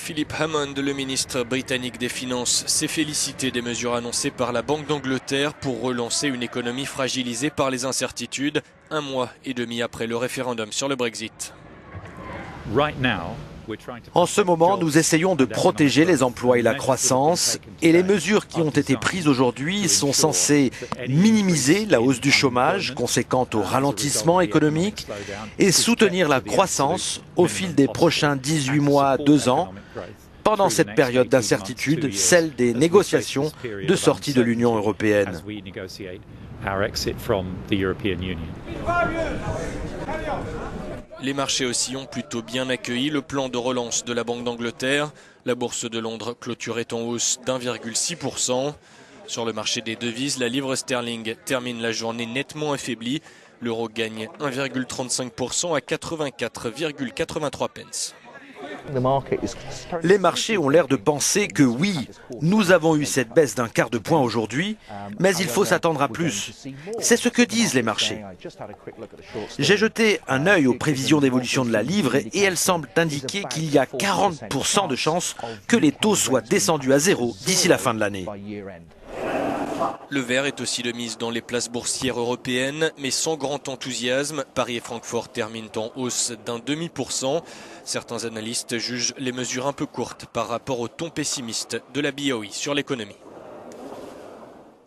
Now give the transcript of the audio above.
Philip Hammond, le ministre britannique des Finances, s'est félicité des mesures annoncées par la Banque d'Angleterre pour relancer une économie fragilisée par les incertitudes, 1 mois et demi après le référendum sur le Brexit. En ce moment, nous essayons de protéger les emplois et la croissance, et les mesures qui ont été prises aujourd'hui sont censées minimiser la hausse du chômage conséquente au ralentissement économique et soutenir la croissance au fil des prochains 18 mois à 2 ans, pendant cette période d'incertitude, celle des négociations de sortie de l'Union européenne. Les marchés aussi ont plutôt bien accueilli le plan de relance de la Banque d'Angleterre. La bourse de Londres clôturait en hausse d'1,6%. Sur le marché des devises, la livre sterling termine la journée nettement affaiblie. L'euro gagne 1,35% à 84,83 pence. Les marchés ont l'air de penser que oui, nous avons eu cette baisse d'1/4 de point aujourd'hui, mais il faut s'attendre à plus. C'est ce que disent les marchés. J'ai jeté un œil aux prévisions d'évolution de la livre et elles semblent indiquer qu'il y a 40% de chances que les taux soient descendus à 0 d'ici la fin de l'année. Le vert est aussi de mise dans les places boursières européennes, mais sans grand enthousiasme. Paris et Francfort terminent en hausse d'0,5%. Certains analystes jugent les mesures un peu courtes par rapport au ton pessimiste de la BOE sur l'économie.